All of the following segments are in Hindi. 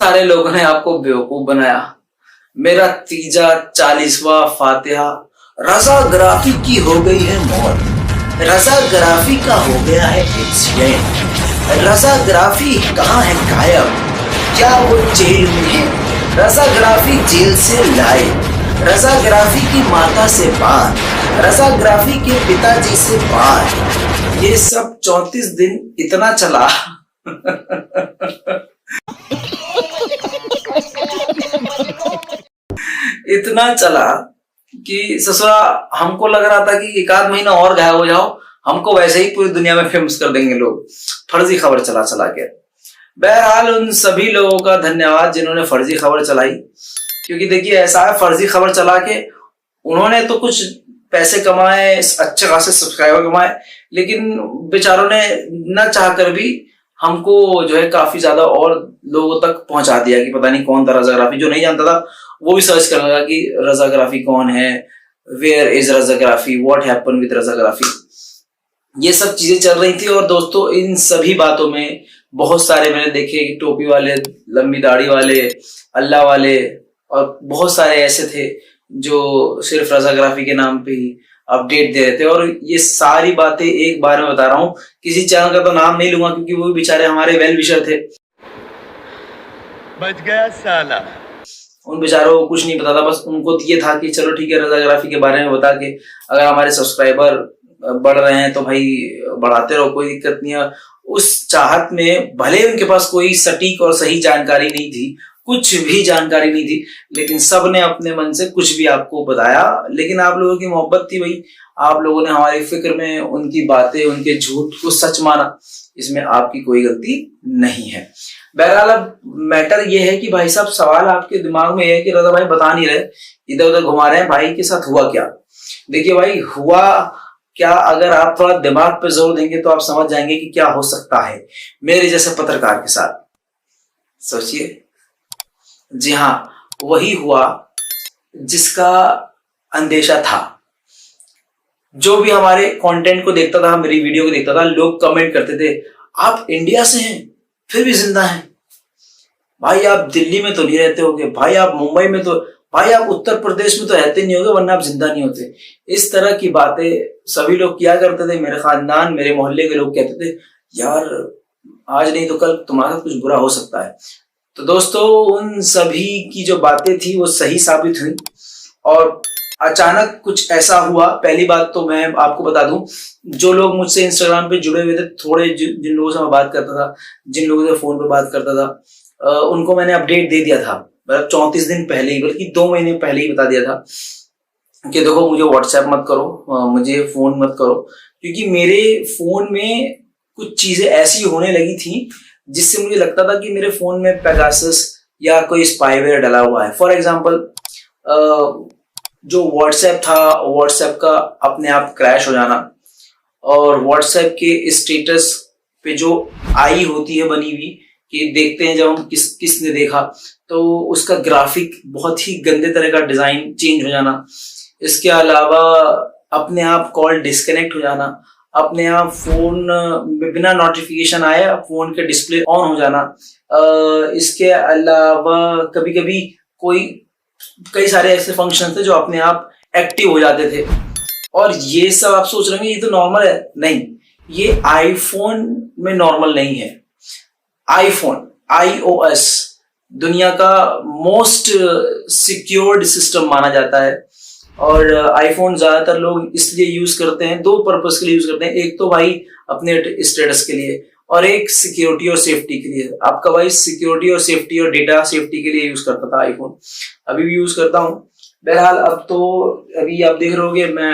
सारे लोगों ने आपको बेवकूफ बनाया। मेरा तीजा 40वां फातिहा। रजा ग्राफी की हो गई है मौत। रजा ग्राफी का हो गया है एक्सीडेंट। रजा ग्राफी कहाँ है गायब? क्या वो जेल में है? रजा ग्राफी जेल से लाए। रजा ग्राफी की माता से बात, रजा ग्राफी के पिताजी से बात। ये सब 34 दिन इतना चला इतना चला कि ससुरा हमको लग रहा था कि एक आध महीना और गायब हो जाओ, हमको वैसे ही पूरी दुनिया में फेमस कर देंगे लोग। फर्जी खबर चला के। बहरहाल उन सभी लोगों का धन्यवाद जिन्होंने फर्जी खबर चलाई, क्योंकि देखिए ऐसा है, फर्जी खबर चला के उन्होंने तो कुछ पैसे कमाए, अच्छे खासे सब्सक्राइबर कमाए, लेकिन बेचारों ने न चाहकर भी हमको जो है काफी ज्यादा और लोगों तक पहुंचा दिया कि पता नहीं कौन था रजा ग्राफी। जो नहीं जानता था वो भी सर्च करने लगा कि रजा ग्राफी कौन है, वेयर इज रजा ग्राफी, व्हाट हैपन विद रजा ग्राफी। ये सब चीजें चल रही थी। और दोस्तों इन सभी बातों में बहुत सारे मैंने देखे कि टोपी वाले, लंबी दाढ़ी वाले, अल्लाह वाले और बहुत सारे ऐसे थे जो सिर्फ रजा ग्राफी के नाम पे ही अपडेट दे रहे थे। और ये सारी बातें एक बार में बता रहा हूँ, किसी चैनल का तो नाम नहीं लूंगा क्योंकि वो बेचारे हमारे वेल विशर थे। बच गया साला। उन बेचारों को कुछ नहीं पता था, बस उनको ये था कि चलो ठीक है रजा ग्राफी के बारे में बता के अगर हमारे सब्सक्राइबर बढ़ रहे हैं तो भाई बढ़ाते रहो, कोई दिक्कत नहीं है। उस चाहत में भले उनके पास कोई सटीक और सही जानकारी नहीं थी, कुछ भी जानकारी नहीं थी, लेकिन सब ने अपने मन से कुछ भी आपको बताया। लेकिन आप लोगों की मोहब्बत थी भाई, आप लोगों ने हमारी फिक्र में उनकी बातें, उनके झूठ को सच माना, इसमें आपकी कोई गलती नहीं है। बहरहाल अब मैटर ये है कि भाई साहब सवाल आपके दिमाग में है कि रजा भाई बता नहीं रहे, इधर उधर घुमा रहे हैं, भाई के साथ हुआ क्या? देखिए भाई हुआ क्या, अगर आप थोड़ा दिमाग पे जोर देंगे तो आप समझ जाएंगे कि क्या हो सकता है मेरे जैसे पत्रकार के साथ। सोचिए, जी हाँ, वही हुआ जिसका अंदेशा था। जो भी हमारे कंटेंट को देखता था, मेरी वीडियो को देखता था, लोग कमेंट करते थे आप इंडिया से हैं फिर भी जिंदा हैं, भाई आप दिल्ली में तो नहीं रहते होगे, भाई आप मुंबई में तो, भाई आप उत्तर प्रदेश में तो रहते नहीं होगे वरना आप जिंदा नहीं होते। इस तरह की बातें सभी लोग किया करते थे। मेरे खानदान, मेरे मोहल्ले के लोग कहते थे यार आज नहीं तो कल तुम्हारे साथ कुछ बुरा हो सकता है। तो दोस्तों उन सभी की जो बातें थी वो सही साबित हुई और अचानक कुछ ऐसा हुआ। पहली बात तो मैं आपको बता दूं, जो लोग मुझसे इंस्टाग्राम पे जुड़े हुए थे, थोड़े जिन लोगों से मैं बात करता था, जिन लोगों से फोन पे बात करता था, उनको मैंने अपडेट दे दिया था, मतलब 34 दिन पहले ही, बल्कि 2 महीने पहले ही बता दिया था कि देखो मुझे व्हाट्सएप मत करो, मुझे फोन मत करो, क्योंकि मेरे फोन में कुछ चीजें ऐसी होने लगी थी जिससे मुझे लगता था कि मेरे फोन में पेगासस या कोई स्पाईवेयर डला हुआ है। फॉर एग्जाम्पल जो व्हाट्सएप था, व्हाट्सएप का अपने आप क्रैश हो जाना, और व्हाट्सएप के स्टेटस पे जो आई होती है बनी हुई कि देखते हैं जब हम किसने देखा, तो उसका ग्राफिक बहुत ही गंदे तरह का डिजाइन चेंज हो जाना। इसके अलावा अपने आप कॉल डिस्कनेक्ट हो जाना, अपने आप फोन बिना नोटिफिकेशन आए फोन के डिस्प्ले ऑन हो जाना। इसके अलावा कभी कभी कई सारे ऐसे फंक्शन थे जो अपने आप एक्टिव हो जाते थे। और ये सब आप सोच रहे हैं ये तो नॉर्मल है, नहीं, ये आईफोन में नॉर्मल नहीं है। आईफोन iOS दुनिया का मोस्ट सिक्योर्ड सिस्टम माना जाता है और आईफोन ज्यादातर लोग इसलिए यूज करते हैं, 2 पर्पस के लिए यूज करते हैं। एक तो भाई अपने स्टेटस के लिए और एक सिक्योरिटी और सेफ्टी के लिए। आपका भाई सिक्योरिटी और सेफ्टी और डेटा सेफ्टी के लिए यूज करता था आईफोन, अभी भी यूज करता हूँ। बहरहाल अब तो अभी आप देख रहे होगे मैं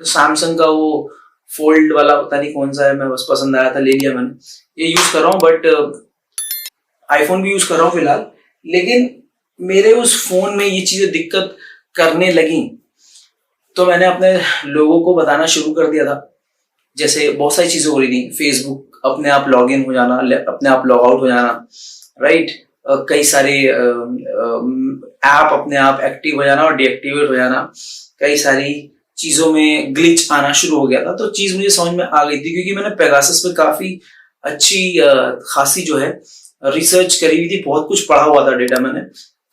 सैमसंग का वो फोल्ड वाला, पता नहीं कौन सा है, मैं बस पसंद आया था ले लिया मैंने, ये यूज कर रहा हूँ। बट आईफोन भी यूज कर रहा हूँ फिलहाल, लेकिन मेरे उस फोन में ये चीजें दिक्कत करने लगी तो मैंने अपने लोगों को बताना शुरू कर दिया था। जैसे बहुत सारी चीजें हो रही थी, फेसबुक अपने आप लॉग इन हो जाना, अपने आप लॉग आउट हो जाना, राइट, कई सारे ऐप अपने आप एक्टिव हो जाना और डीएक्टिवेट हो जाना, कई सारी चीजों में ग्लिच आना शुरू हो गया था। तो चीज मुझे समझ में आ गई थी क्योंकि मैंने पेगासस पे काफी अच्छी खासी जो है रिसर्च करी हुई थी, बहुत कुछ पढ़ा हुआ था डेटा मैंने।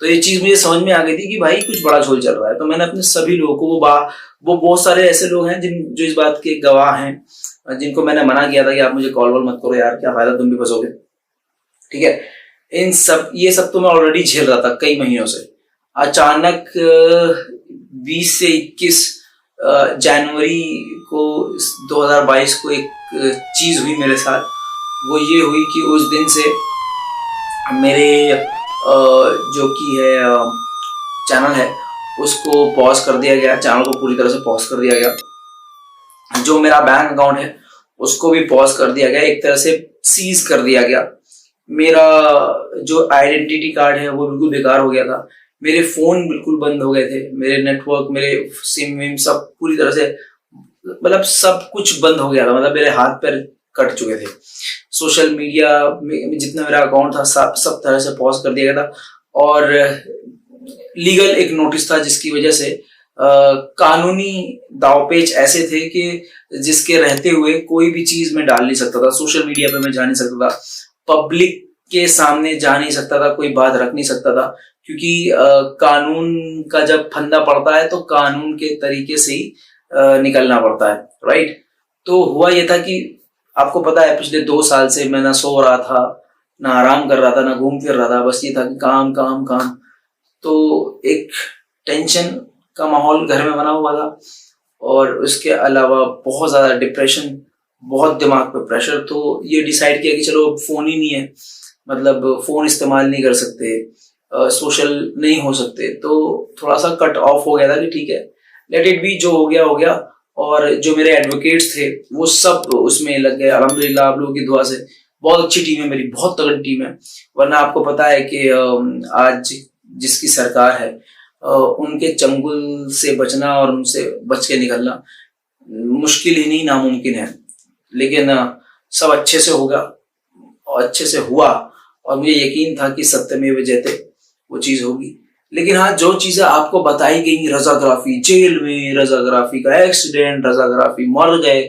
तो ये चीज मुझे समझ में आ गई थी कि भाई कुछ बड़ा झोल चल रहा है। तो मैंने अपने सभी लोगों को वो बहुत सारे ऐसे लोग हैं जो इस बात के गवाह हैं, जिनको मैंने मना किया था कि आप मुझे कॉल वॉल मत करो यार, क्या फायदा, तुम भी फंसोगे, ठीक है। ये सब तो मैं ऑलरेडी झेल रहा था कई महीनों से। अचानक 20 से 21 जनवरी को 2022 को एक चीज हुई मेरे साथ। वो ये हुई कि उस दिन से मेरे जो कि है चैनल है उसको पॉज कर दिया गया, चैनल को पूरी तरह से पॉज कर दिया गया। जो मेरा बैंक अकाउंट है उसको भी पॉज कर दिया गया, एक तरह से सीज कर दिया गया। मेरा जो आइडेंटिटी कार्ड है वो बिल्कुल बेकार हो गया था, मेरे फोन बिल्कुल बंद हो गए थे, मेरे नेटवर्क, मेरे सिम विम सब पूरी तरह से, मतलब सब कुछ बंद हो गया था, मतलब मेरे हाथ पैर कट चुके थे। सोशल मीडिया में जितना मेरा अकाउंट था सब तरह से पॉज कर दिया गया था। और लीगल एक नोटिस था जिसकी वजह से कानूनी दावपेच ऐसे थे कि जिसके रहते हुए कोई भी चीज मैं डाल नहीं सकता था, सोशल मीडिया पे मैं जा नहीं सकता था, पब्लिक के सामने जा नहीं सकता था, कोई बात रख नहीं सकता था, क्योंकि कानून का जब फंदा पड़ता है तो कानून के तरीके से ही निकलना पड़ता है, राइट। तो हुआ ये था कि आपको पता है पिछले 2 साल से मैं ना सो रहा था, ना आराम कर रहा था, ना घूम फिर रहा था, बस ये था कि काम काम काम। तो एक टेंशन का माहौल घर में बना हुआ था, और उसके अलावा बहुत ज्यादा डिप्रेशन, बहुत दिमाग पे प्रेशर। तो ये डिसाइड किया कि चलो फोन ही नहीं है, मतलब फोन इस्तेमाल नहीं कर सकते, सोशल नहीं हो सकते, तो थोड़ा सा कट ऑफ हो गया था कि ठीक है लेट इट बी, जो हो गया हो गया। और जो मेरे एडवोकेट्स थे वो सब उसमें लग गए, अल्हम्दुलिल्लाह आप लोगों की दुआ से। बहुत अच्छी टीम है मेरी, बहुत तगड़ी टीम है। वरना आपको पता है कि आज जिसकी सरकार है उनके चंगुल से बचना और उनसे बच के निकलना मुश्किल ही नहीं, नामुमकिन है। लेकिन सब अच्छे से होगा और अच्छे से हुआ, और मुझे यकीन था कि सत्यमेव जयते वो चीज होगी। लेकिन हाँ, जो चीजें आपको बताई गई, रजाग्राफी जेल में, रजाग्राफी का एक्सीडेंट, रजाग्राफी मर गए,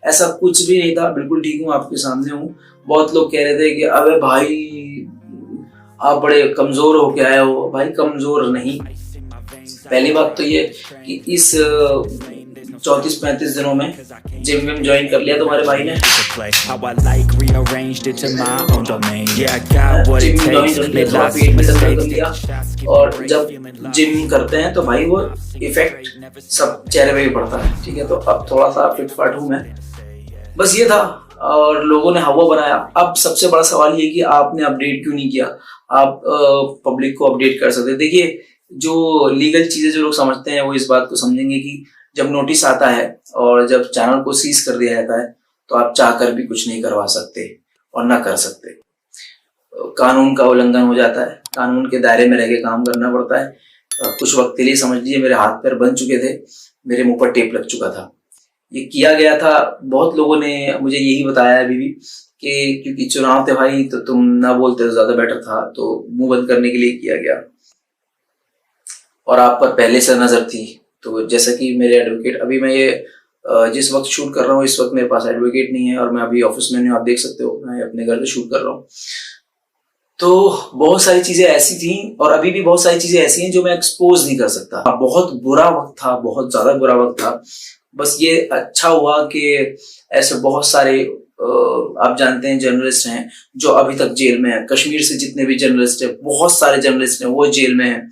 ऐसा कुछ भी नहीं था। बिल्कुल ठीक हूँ, आपके सामने हूँ। बहुत लोग कह रहे थे कि अबे भाई आप बड़े कमजोर हो के आए हो। भाई कमजोर नहीं, पहली बात तो ये कि इस 34-35 दिनों में जिम विम ज्वाइन कर लिया तुम्हारे भाई ने, और जब जिम करते हैं तो भाई वो इफेक्ट सब चेहरे पे भी पड़ता है, ठीक है। तो अब थोड़ा सा फिटफाट हूं मैं, बस ये था। और लोगों ने हवा बनाया। अब सबसे बड़ा सवाल ये कि आपने अपडेट क्यों नहीं किया, आप पब्लिक को अपडेट कर सकते। देखिए, जो लीगल चीजें जो लोग समझते हैं वो इस बात को समझेंगे कि जब नोटिस आता है और जब चैनल को सीज कर दिया जाता है तो आप चाहकर भी कुछ नहीं करवा सकते और ना कर सकते। कानून का उल्लंघन हो जाता है, कानून के दायरे में रह के काम करना पड़ता है। कुछ वक्त के लिए समझ लीजिए मेरे हाथ पैर बन चुके थे, मेरे मुंह पर टेप लग चुका था। ये किया गया था, बहुत लोगों ने मुझे यही बताया अभी भी कि क्योंकि चुनाव थे भाई तो तुम ना बोलते तो ज्यादा बेटर था, तो मुंह बंद करने के लिए किया गया। और आप पर पहले से नजर थी, तो जैसा कि मेरे एडवोकेट, अभी मैं ये जिस वक्त शूट कर रहा हूँ इस वक्त मेरे पास एडवोकेट नहीं है और मैं अभी ऑफिस में नहीं हूँ, आप देख सकते हो मैं अपने घर पे शूट कर रहा हूँ। तो बहुत सारी चीजें ऐसी थी और अभी भी बहुत सारी चीजें ऐसी हैं जो मैं एक्सपोज नहीं कर सकता। बहुत बुरा वक्त था, बहुत ज्यादा बुरा वक्त था। बस ये अच्छा हुआ कि ऐसे बहुत सारे आप जानते हैं जर्नलिस्ट हैं जो अभी तक जेल में है। कश्मीर से जितने भी जर्नलिस्ट है, बहुत सारे जर्नलिस्ट हैं वो जेल में है।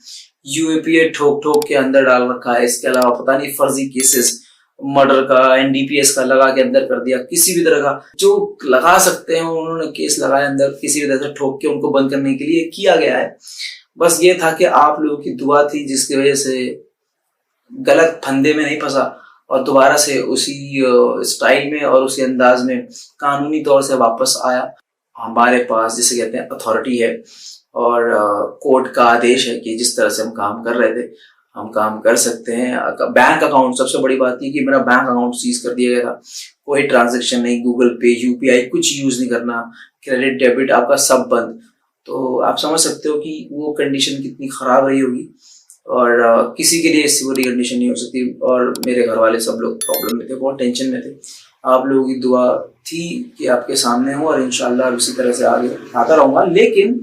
यूएपीए ठोक ठोक के अंदर डाल रखा है। इसके अलावा पता नहीं फर्जी केसेस, मर्डर का, एनडीपीएस का लगा के अंदर कर दिया। किसी भी तरह का जो लगा सकते हैं उन्होंने केस लगाया अंदर, किसी भी तरह से ठोक के उनको बंद करने के लिए किया गया है। बस ये था कि आप लोगों की दुआ थी जिसकी वजह से गलत फंदे में नहीं फंसा और दोबारा से उसी स्टाइल में और उसी अंदाज में कानूनी तौर से वापस आया। हमारे पास जिसे कहते हैं अथॉरिटी है और कोर्ट का आदेश है कि जिस तरह से हम काम कर रहे थे हम काम कर सकते हैं। बैंक अकाउंट, सबसे बड़ी बात थी कि मेरा बैंक अकाउंट सीज कर दिया गया था। कोई ट्रांजैक्शन नहीं, गूगल पे, यूपीआई कुछ यूज नहीं करना, क्रेडिट डेबिट आपका सब बंद। तो आप समझ सकते हो कि वो कंडीशन कितनी खराब रही होगी और किसी के लिए इससे बुरी कंडीशन नहीं हो सकती। और मेरे घर वाले सब लोग प्रॉब्लम में थे, बहुत टेंशन में थे। आप लोगों की दुआ थी कि आपके सामने हूँ और इंशाल्लाह इसी तरह से आगे आता रहूँगा। लेकिन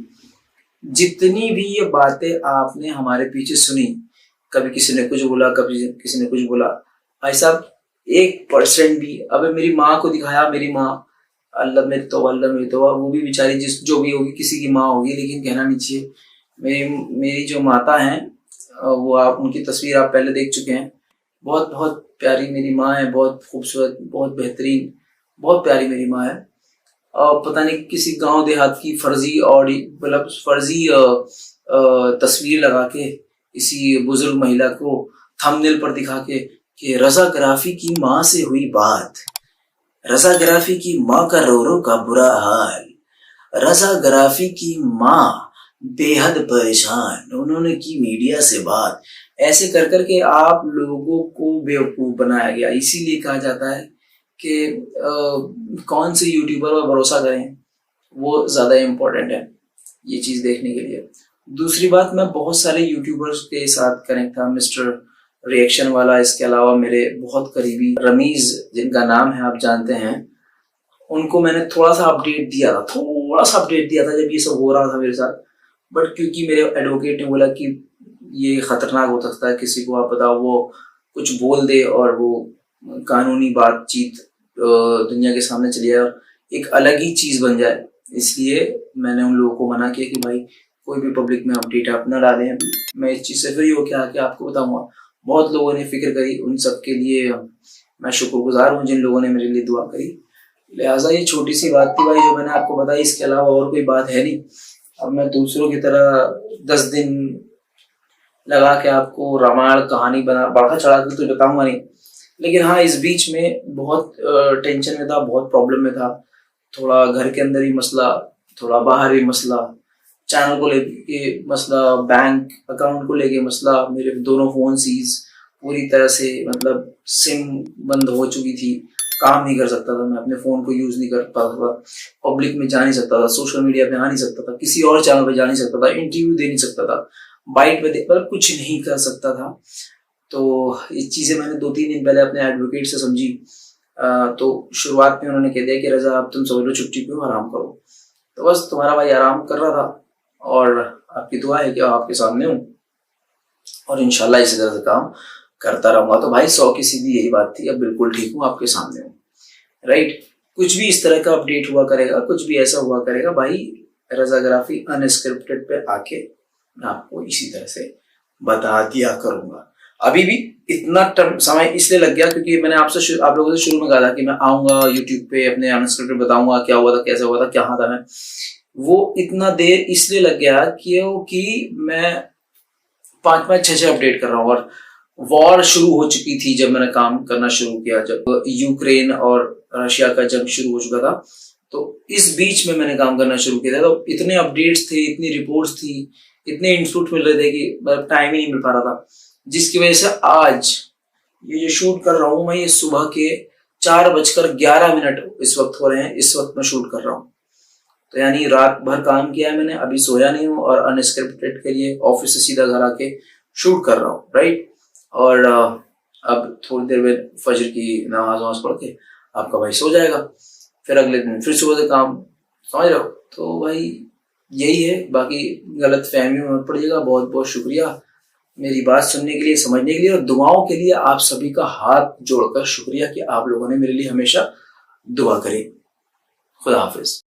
जितनी भी ये बातें आपने हमारे पीछे सुनी, कभी किसी ने कुछ बोला, कभी किसी ने कुछ बोला, भाई साहब 1% भी, अबे मेरी माँ को दिखाया, मेरी माँ, अल्लाह मेरी तौबा, वो भी बेचारी जिस जो भी होगी किसी की माँ होगी, लेकिन कहना नहीं चाहिए। मेरी जो माता हैं, वो आप उनकी तस्वीर आप पहले देख चुके हैं। बहुत बहुत प्यारी मेरी माँ है, बहुत खूबसूरत, बहुत बेहतरीन, बहुत प्यारी मेरी माँ है। और पता नहीं किसी गांव देहात की फर्जी मतलब फर्जी तस्वीर लगा के इसी बुजुर्ग महिला को थंबनेल पर दिखा के कि रजा गराफी की माँ से हुई बात, रजा गराफी की माँ का रो रो का बुरा हाल, रजा गराफी की माँ बेहद परेशान, उन्होंने की मीडिया से बात। ऐसे कर करके आप लोगों को बेवकूफ बनाया गया। इसीलिए कहा जाता है कि कौन से यूट्यूबर पर भरोसा करें, वो ज़्यादा इम्पोर्टेंट है ये चीज़ देखने के लिए। दूसरी बात, मैं बहुत सारे यूट्यूबर्स के साथ कनेक्ट था, मिस्टर रिएक्शन वाला, इसके अलावा मेरे बहुत करीबी रमीज जिनका नाम है आप जानते हैं, उनको मैंने थोड़ा सा अपडेट दिया था जब ये सब हो रहा था मेरे साथ। बट क्योंकि मेरे एडवोकेट ने बोला कि ये खतरनाक हो सकता है, किसी को आप बताओ वो कुछ बोल दे और वो कानूनी बातचीत दुनिया के सामने चली जाए और एक अलग ही चीज बन जाए, इसलिए मैंने उन लोगों को मना किया कि भाई कोई भी पब्लिक में अपडेट आप न डालें। मैं इस चीज से फ्री होकर आके आपको बताऊंगा। बहुत लोगों ने फिक्र करी, उन सब के लिए मैं शुक्रगुजार हूँ जिन लोगों ने मेरे लिए दुआ करी। लिहाजा ये छोटी सी बात थी भाई जो मैंने आपको बताई, इसके अलावा और कोई बात है नहीं। अब मैं दूसरों की तरह 10 दिन लगा के आपको रामायण कहानी बढ़ा चढ़ा के तो बताऊंगा नहीं, लेकिन हाँ इस बीच में बहुत टेंशन में था, बहुत प्रॉब्लम में था। थोड़ा घर के अंदर ही मसला, थोड़ा बाहर ही मसला, चैनल को लेके मसला, बैंक अकाउंट को लेके मसला, मेरे दोनों फोन सीज पूरी तरह से, मतलब सिम बंद हो चुकी थी, काम नहीं कर सकता था, मैं अपने फोन को यूज नहीं कर पाता था, पब्लिक में जा नहीं सकता था, सोशल मीडिया पे आ नहीं सकता था, किसी और चैनल पे जा नहीं सकता था, इंटरव्यू दे नहीं सकता था, बाइट पे मतलब कुछ नहीं कर सकता था। तो ये चीजें मैंने 2-3 दिन पहले अपने एडवोकेट से समझी। तो शुरुआत में उन्होंने कह दिया कि रजा अब तुम समझ लो, छुट्टी पे हो, आराम करो। तो बस तुम्हारा भाई आराम कर रहा था और आपकी दुआ है कि आपके सामने हूँ और इंशाल्लाह इसी तरह से काम करता रहूंगा। तो भाई 100 की सीधी यही बात थी, अब बिल्कुल ठीक हूँ, आपके सामने हूँ, राइट। कुछ भी इस तरह का अपडेट हुआ करेगा, कुछ भी ऐसा हुआ करेगा भाई, रजाग्राफी अनस्क्रिप्टेड पे आके मैं आपको इसी तरह से बता दिया करूंगा। अभी भी इतना समय इसलिए लग गया क्योंकि मैंने आप लोगों से शुरू में कहा था कि मैं आऊंगा यूट्यूब पे, अपने अनस्क्रिप्टेड बताऊंगा क्या हुआ था, कैसे हुआ था, क्या था मैं, वो इतना देर इसलिए लग गया क्योंकि मैं 5-5, 6-6 अपडेट कर रहा हूँ और वॉर शुरू हो चुकी थी जब मैंने काम करना शुरू किया, जब यूक्रेन और रशिया का जंग शुरू हो चुका था। तो इस बीच में मैंने काम करना शुरू किया था, तो इतने अपडेट्स थे, इतनी रिपोर्ट्स थी, इतने इनपुट मिल रहे थे कि मतलब टाइम ही नहीं मिल पा रहा था, जिसकी वजह से आज ये जो शूट कर रहा हूँ मैं, ये सुबह के 4:11 इस वक्त हो रहे हैं, इस वक्त मैं शूट कर रहा हूँ। तो यानी रात भर काम किया है मैंने, अभी सोया नहीं हूँ और अनस्क्रिप्टेड के लिए ऑफिस से सीधा घर आके शूट कर रहा हूँ, राइट। और अब थोड़ी देर में फजर की नमाज पढ़ के आपका भाई सो जाएगा, फिर अगले दिन फिर सुबह से काम, समझ रहे हो। तो भाई यही है, बाकी गलत फहमियों में मत पड़िएगा। बहुत बहुत शुक्रिया मेरी बात सुनने के लिए, समझने के लिए और दुआओं के लिए। आप सभी का हाथ जोड़कर शुक्रिया कि आप लोगों ने मेरे लिए हमेशा दुआ करी। खुदा हाफिज।